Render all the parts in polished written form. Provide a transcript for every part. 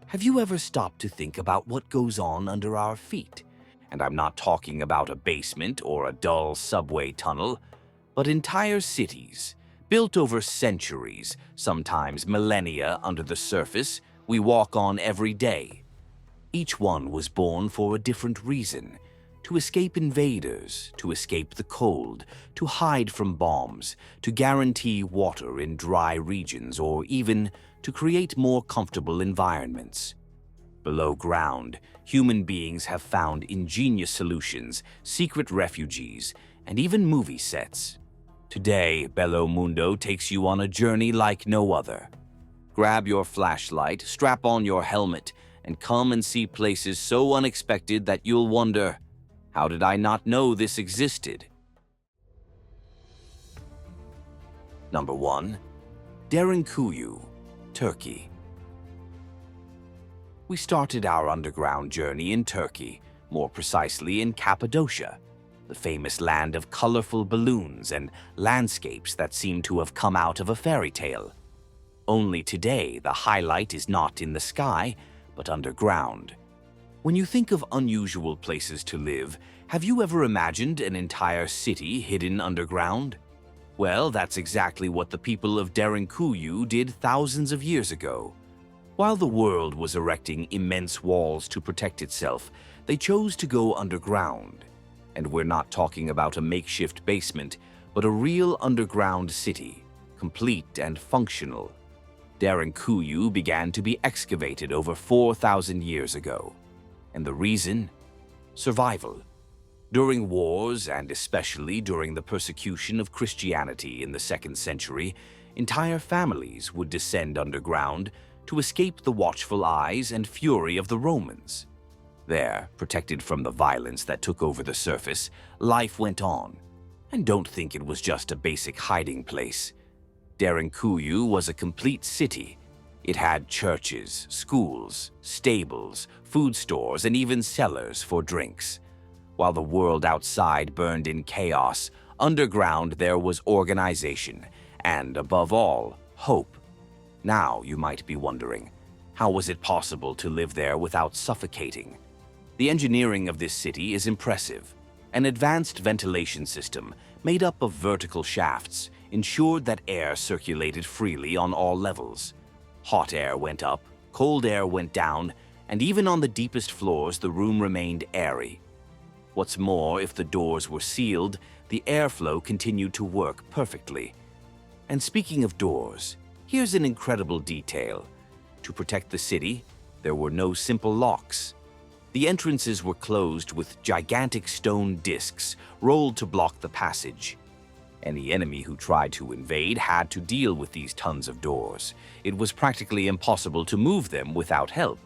Have you ever stopped to think about what goes on under our feet? And I'm not talking about a basement or a dull subway tunnel, but entire cities, built over centuries, sometimes millennia under the surface, we walk on every day. Each one was born for a different reason: to escape invaders, to escape the cold, to hide from bombs, to guarantee water in dry regions, or even to create more comfortable environments. Below ground, human beings have found ingenious solutions, secret refuges, and even movie sets. Today, Bello Mundo takes you on a journey like no other. Grab your flashlight, strap on your helmet, and come and see places so unexpected that you'll wonder, how did I not know this existed? Number 1. Darenkuyu, Turkey. We started our underground journey in Turkey, more precisely in Cappadocia, the famous land of colorful balloons and landscapes that seem to have come out of a fairy tale. Only today, the highlight is not in the sky, but underground. When you think of unusual places to live, have you ever imagined an entire city hidden underground? Well, that's exactly what the people of Darenkuyu did thousands of years ago. While the world was erecting immense walls to protect itself, they chose to go underground. And we're not talking about a makeshift basement, but a real underground city, complete and functional. Darenkuyu began to be excavated over 4,000 years ago. And the reason? Survival. During wars, and especially during the persecution of Christianity in the 2nd century, entire families would descend underground to escape the watchful eyes and fury of the Romans. There, protected from the violence that took over the surface, life went on. And don't think it was just a basic hiding place. Darenkuyu was a complete city. It had churches, schools, stables, food stores, and even cellars for drinks. While the world outside burned in chaos, underground there was organization, and above all, hope. Now you might be wondering, how was it possible to live there without suffocating? The engineering of this city is impressive. An advanced ventilation system, made up of vertical shafts, ensured that air circulated freely on all levels. Hot air went up, cold air went down, and even on the deepest floors the room remained airy. What's more, if the doors were sealed, the airflow continued to work perfectly. And speaking of doors, here's an incredible detail. To protect the city, there were no simple locks. The entrances were closed with gigantic stone discs rolled to block the passage. Any enemy who tried to invade had to deal with these tons of doors. It was practically impossible to move them without help.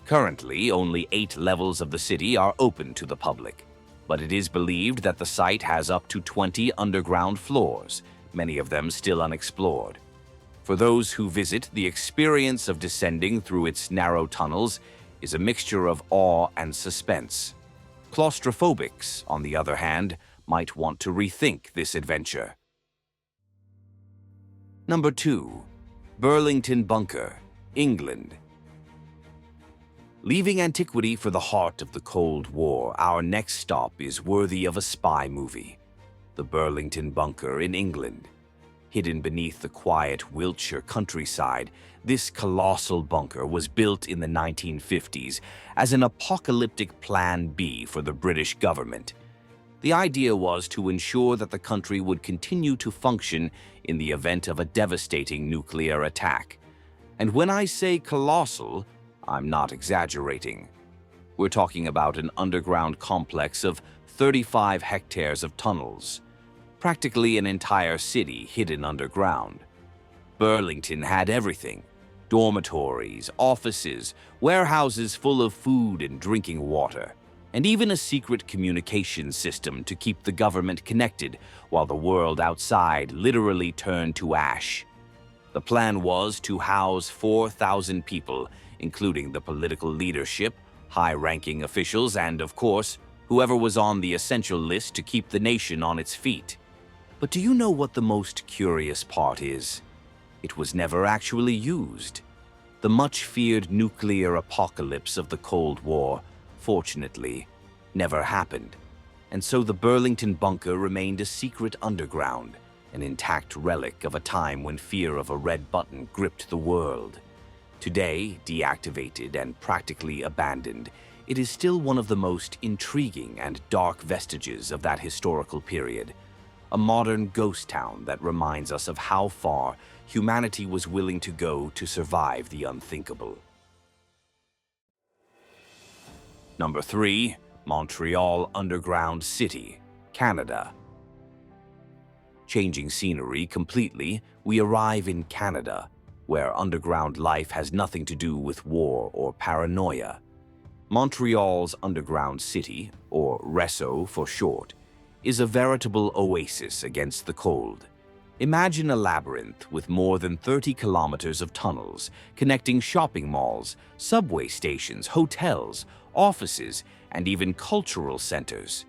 Currently, only 8 levels of the city are open to the public, but it is believed that the site has up to 20 underground floors, many of them still unexplored. For those who visit, the experience of descending through its narrow tunnels is a mixture of awe and suspense. Claustrophobics, on the other hand, might want to rethink this adventure. Number 2. Burlington Bunker, England. Leaving antiquity for the heart of the Cold War, our next stop is worthy of a spy movie. The Burlington Bunker in England. Hidden beneath the quiet Wiltshire countryside, this colossal bunker was built in the 1950s as an apocalyptic Plan B for the British government. The idea was to ensure that the country would continue to function in the event of a devastating nuclear attack. And when I say colossal, I'm not exaggerating. We're talking about an underground complex of 35 hectares of tunnels, practically an entire city hidden underground. Burlington had everything: dormitories, offices, warehouses full of food and drinking water, and even a secret communication system to keep the government connected while the world outside literally turned to ash. The plan was to house 4,000 people, including the political leadership, high-ranking officials, and, of course, whoever was on the essential list to keep the nation on its feet. But do you know what the most curious part is? It was never actually used. The much-feared nuclear apocalypse of the Cold War, fortunately, never happened, and so the Burlington bunker remained a secret underground, an intact relic of a time when fear of a red button gripped the world. Today, deactivated and practically abandoned, it is still one of the most intriguing and dark vestiges of that historical period, a modern ghost town that reminds us of how far humanity was willing to go to survive the unthinkable. Number 3. Montreal Underground City, Canada. Changing scenery completely, we arrive in Canada, where underground life has nothing to do with war or paranoia. Montreal's underground city, or Resso for short, is a veritable oasis against the cold. Imagine a labyrinth with more than 30 kilometers of tunnels connecting shopping malls, subway stations, hotels, offices, and even cultural centers.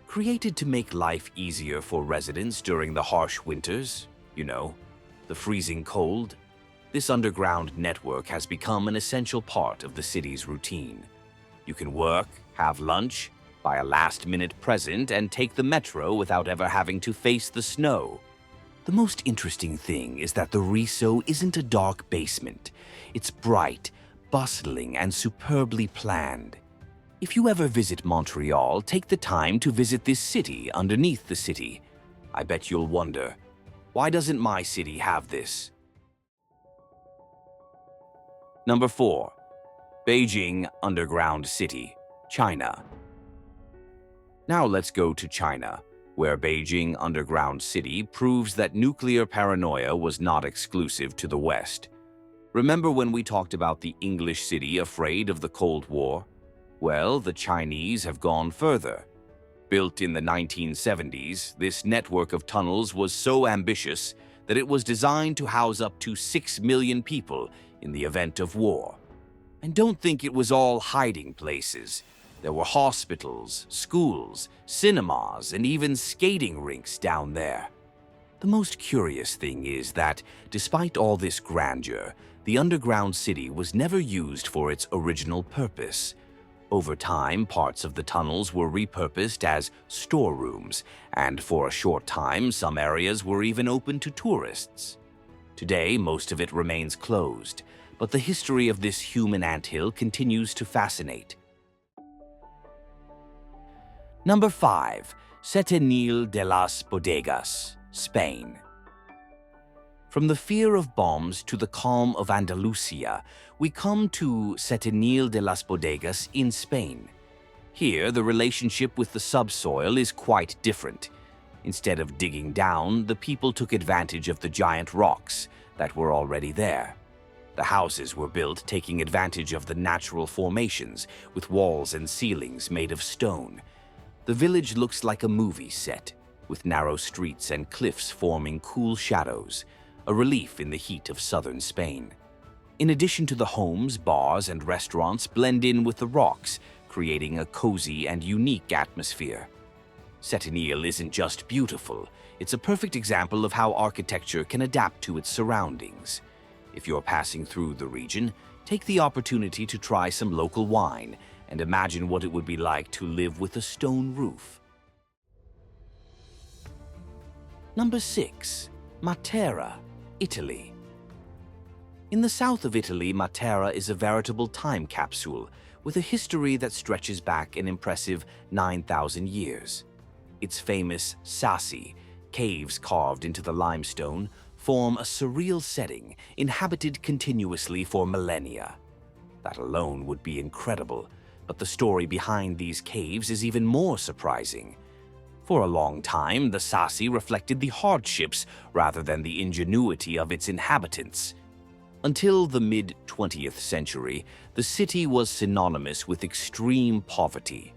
Created to make life easier for residents during the harsh winters, the freezing cold, this underground network has become an essential part of the city's routine. You can work, have lunch, buy a last-minute present, and take the metro without ever having to face the snow. The most interesting thing is that the Resso isn't a dark basement. It's bright, bustling, and superbly planned. If you ever visit Montreal, take the time to visit this city underneath the city. I bet you'll wonder, why doesn't my city have this? Number 4. Beijing Underground City, China. Now let's go to China, where Beijing Underground City proves that nuclear paranoia was not exclusive to the West. Remember when we talked about the English city afraid of the Cold War? Well, the Chinese have gone further. Built in the 1970s, this network of tunnels was so ambitious that it was designed to house up to 6 million people in the event of war. And don't think it was all hiding places. There were hospitals, schools, cinemas, and even skating rinks down there. The most curious thing is that, despite all this grandeur, the underground city was never used for its original purpose. Over time, parts of the tunnels were repurposed as storerooms, and for a short time, some areas were even open to tourists. Today, most of it remains closed, but the history of this human anthill continues to fascinate. Number 5. Setenil de las Bodegas, Spain. From the fear of bombs to the calm of Andalusia, we come to Setenil de las Bodegas in Spain. Here, the relationship with the subsoil is quite different. Instead of digging down, the people took advantage of the giant rocks that were already there. The houses were built taking advantage of the natural formations, with walls and ceilings made of stone. The village looks like a movie set, with narrow streets and cliffs forming cool shadows, a relief in the heat of southern Spain. In addition to the homes, bars and restaurants blend in with the rocks, creating a cozy and unique atmosphere. Setenil isn't just beautiful, it's a perfect example of how architecture can adapt to its surroundings. If you're passing through the region, take the opportunity to try some local wine and imagine what it would be like to live with a stone roof. Number 6. Matera, Italy. In the south of Italy, Matera is a veritable time capsule with a history that stretches back an impressive 9,000 years. Its famous Sassi, caves carved into the limestone, form a surreal setting inhabited continuously for millennia. That alone would be incredible, but the story behind these caves is even more surprising. For a long time, the Sassi reflected the hardships rather than the ingenuity of its inhabitants. Until the mid-20th century, the city was synonymous with extreme poverty.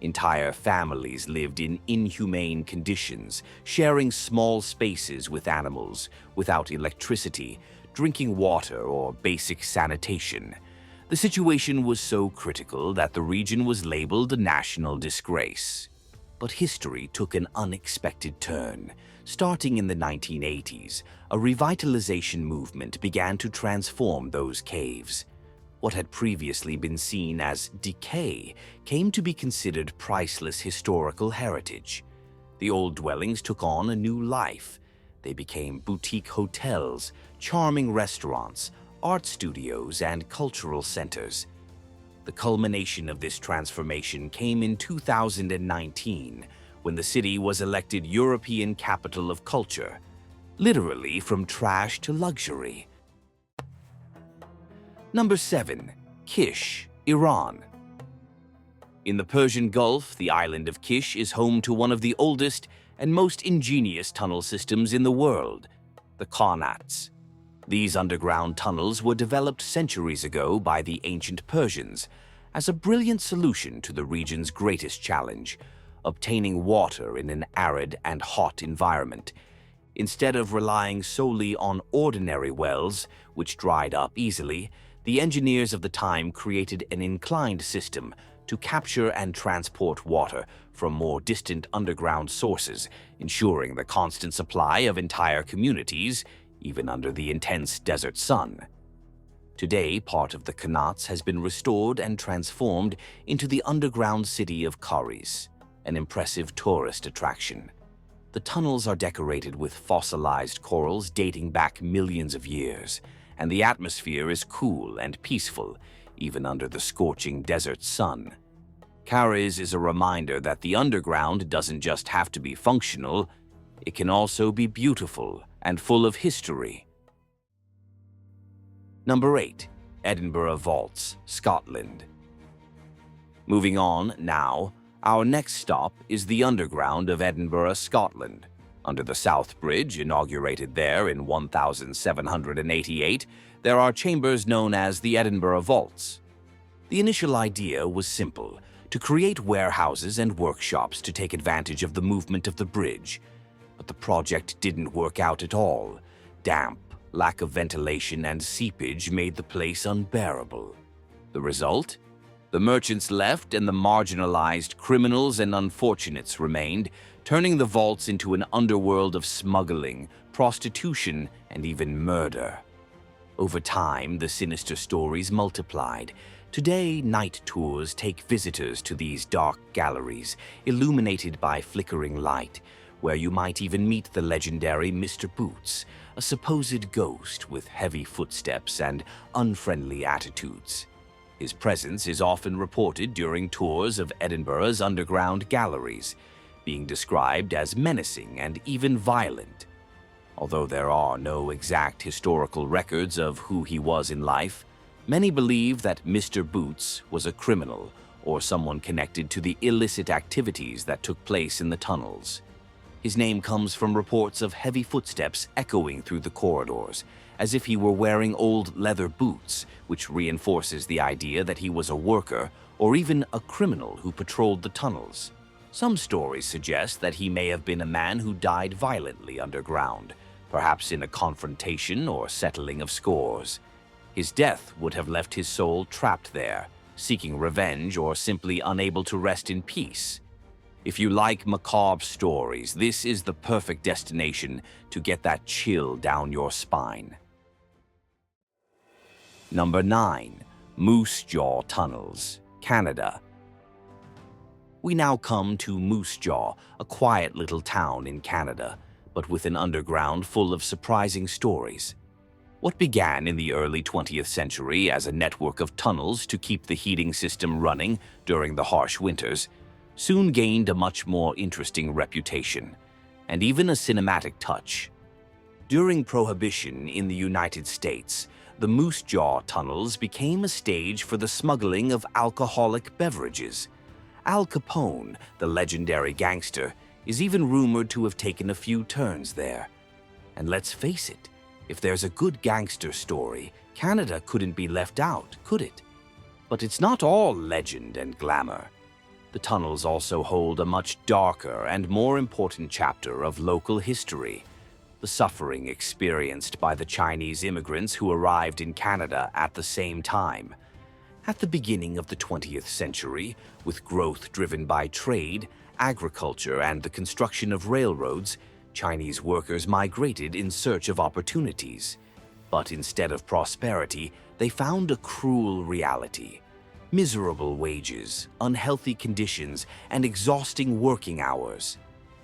Entire families lived in inhumane conditions, sharing small spaces with animals, without electricity, drinking water, or basic sanitation. The situation was so critical that the region was labeled a national disgrace. But history took an unexpected turn. Starting in the 1980s, a revitalization movement began to transform those caves. What had previously been seen as decay came to be considered priceless historical heritage. The old dwellings took on a new life. They became boutique hotels, charming restaurants, art studios, and cultural centers. The culmination of this transformation came in 2019, when the city was elected European Capital of Culture, literally from trash to luxury. Number 7. Kish, Iran. In the Persian Gulf, the island of Kish is home to one of the oldest and most ingenious tunnel systems in the world, the Qanats. These underground tunnels were developed centuries ago by the ancient Persians as a brilliant solution to the region's greatest challenge, obtaining water in an arid and hot environment. Instead of relying solely on ordinary wells, which dried up easily, the engineers of the time created an inclined system to capture and transport water from more distant underground sources, ensuring the constant supply of entire communities, even under the intense desert sun. Today, part of the Qanats has been restored and transformed into the underground city of Karis, an impressive tourist attraction. The tunnels are decorated with fossilized corals dating back millions of years, and the atmosphere is cool and peaceful, even under the scorching desert sun. Karis is a reminder that the underground doesn't just have to be functional, it can also be beautiful and full of history. Number 8. Edinburgh Vaults, Scotland. Moving on now, our next stop is the underground of Edinburgh, Scotland. Under the South Bridge, inaugurated there in 1788, there are chambers known as the Edinburgh Vaults. The initial idea was simple: to create warehouses and workshops to take advantage of the movement of the bridge. But the project didn't work out at all. Damp, lack of ventilation, and seepage made the place unbearable. The result? The merchants left and the marginalized criminals and unfortunates remained, turning the vaults into an underworld of smuggling, prostitution, and even murder. Over time, the sinister stories multiplied. Today, night tours take visitors to these dark galleries, illuminated by flickering light, where you might even meet the legendary Mr. Boots, a supposed ghost with heavy footsteps and unfriendly attitudes. His presence is often reported during tours of Edinburgh's underground galleries, being described as menacing and even violent. Although there are no exact historical records of who he was in life, many believe that Mr. Boots was a criminal or someone connected to the illicit activities that took place in the tunnels. His name comes from reports of heavy footsteps echoing through the corridors, as if he were wearing old leather boots, which reinforces the idea that he was a worker or even a criminal who patrolled the tunnels. Some stories suggest that he may have been a man who died violently underground, perhaps in a confrontation or settling of scores. His death would have left his soul trapped there, seeking revenge or simply unable to rest in peace. If you like macabre stories, this is the perfect destination to get that chill down your spine. Number 9. Moosejaw Tunnels, Canada. We now come to Moosejaw, a quiet little town in Canada, but with an underground full of surprising stories. What began in the early 20th century as a network of tunnels to keep the heating system running during the harsh winters soon gained a much more interesting reputation, and even a cinematic touch. During Prohibition in the United States, the Moosejaw tunnels became a stage for the smuggling of alcoholic beverages. Al Capone, the legendary gangster, is even rumored to have taken a few turns there. And let's face it, if there's a good gangster story, Canada couldn't be left out, could it? But it's not all legend and glamour. The tunnels also hold a much darker and more important chapter of local history, the suffering experienced by the Chinese immigrants who arrived in Canada at the same time. At the beginning of the 20th century, with growth driven by trade, agriculture, and the construction of railroads, Chinese workers migrated in search of opportunities. But instead of prosperity, they found a cruel reality. Miserable wages, unhealthy conditions, and exhausting working hours.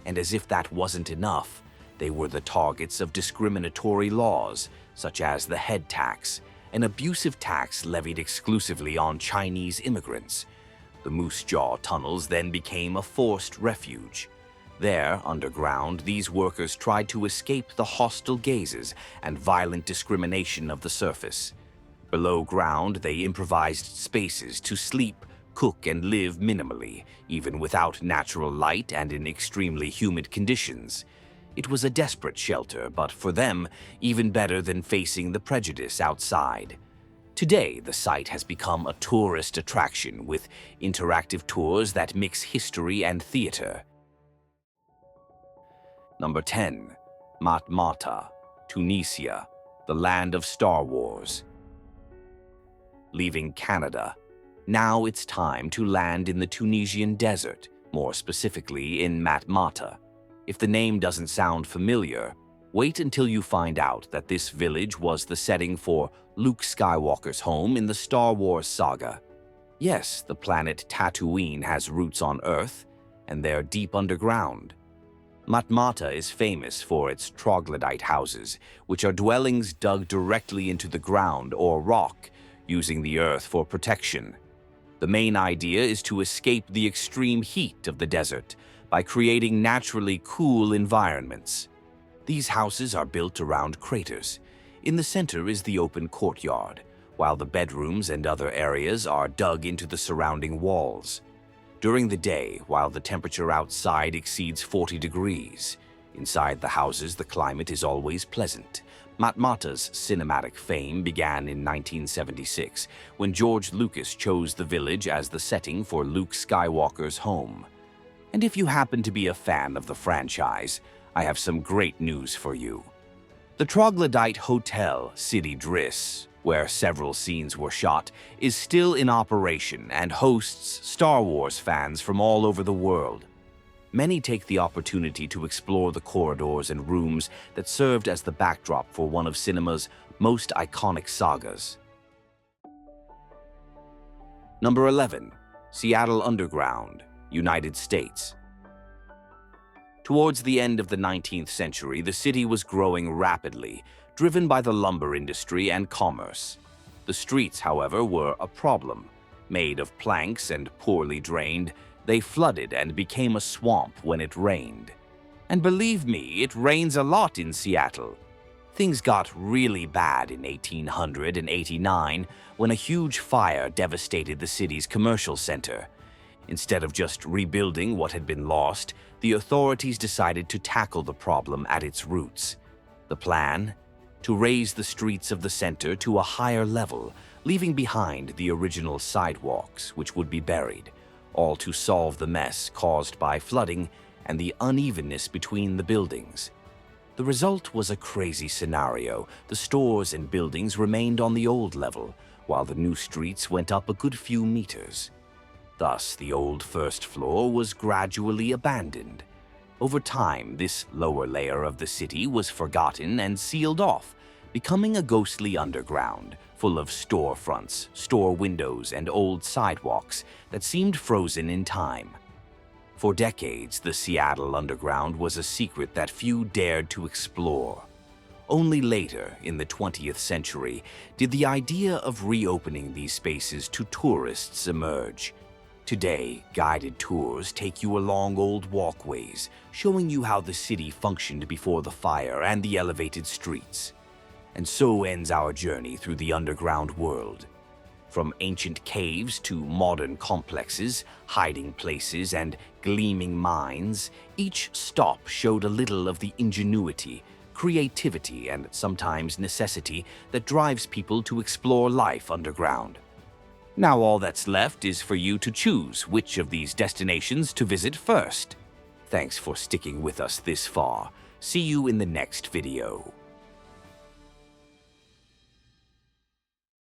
And as if that wasn't enough, they were the targets of discriminatory laws, such as the head tax, an abusive tax levied exclusively on Chinese immigrants. The Moosejaw tunnels then became a forced refuge. There, underground, these workers tried to escape the hostile gazes and violent discrimination of the surface. Below ground, they improvised spaces to sleep, cook, and live minimally, even without natural light and in extremely humid conditions. It was a desperate shelter, but for them, even better than facing the prejudice outside. Today, the site has become a tourist attraction with interactive tours that mix history and theater. Number 10. Matmata Tunisia, the land of Star Wars. Leaving Canada, now it's time to land in the Tunisian desert, more specifically in Matmata. If the name doesn't sound familiar, wait until you find out that this village was the setting for Luke Skywalker's home in the Star Wars saga. Yes, the planet Tatooine has roots on Earth, and they're deep underground. Matmata is famous for its troglodyte houses, which are dwellings dug directly into the ground or rock, using the earth for protection. The main idea is to escape the extreme heat of the desert by creating naturally cool environments. These houses are built around craters. In the center is the open courtyard, while the bedrooms and other areas are dug into the surrounding walls. During the day, while the temperature outside exceeds 40 degrees, inside the houses the climate is always pleasant. Matmata's cinematic fame began in 1976, when George Lucas chose the village as the setting for Luke Skywalker's home. And if you happen to be a fan of the franchise, I have some great news for you. The troglodyte hotel, City Driss, where several scenes were shot, is still in operation and hosts Star Wars fans from all over the world. Many take the opportunity to explore the corridors and rooms that served as the backdrop for one of cinema's most iconic sagas. Number 11. Seattle Underground, United States. Towards the end of the 19th century, the city was growing rapidly, driven by the lumber industry and commerce. The streets, however, were a problem. Made of planks and poorly drained, they flooded and became a swamp when it rained. And believe me, it rains a lot in Seattle. Things got really bad in 1889 when a huge fire devastated the city's commercial center. Instead of just rebuilding what had been lost, the authorities decided to tackle the problem at its roots. The plan? To raise the streets of the center to a higher level, leaving behind the original sidewalks, which would be buried, all to solve the mess caused by flooding and the unevenness between the buildings. The result was a crazy scenario. The stores and buildings remained on the old level, while the new streets went up a good few meters. Thus, the old first floor was gradually abandoned. Over time, this lower layer of the city was forgotten and sealed off, becoming a ghostly underground, full of storefronts, store windows, and old sidewalks that seemed frozen in time. For decades, the Seattle Underground was a secret that few dared to explore. Only later, in the 20th century, did the idea of reopening these spaces to tourists emerge. Today, guided tours take you along old walkways, showing you how the city functioned before the fire and the elevated streets. And so ends our journey through the underground world. From ancient caves to modern complexes, hiding places, and gleaming mines, each stop showed a little of the ingenuity, creativity, and sometimes necessity that drives people to explore life underground. Now all that's left is for you to choose which of these destinations to visit first. Thanks for sticking with us this far. See you in the next video.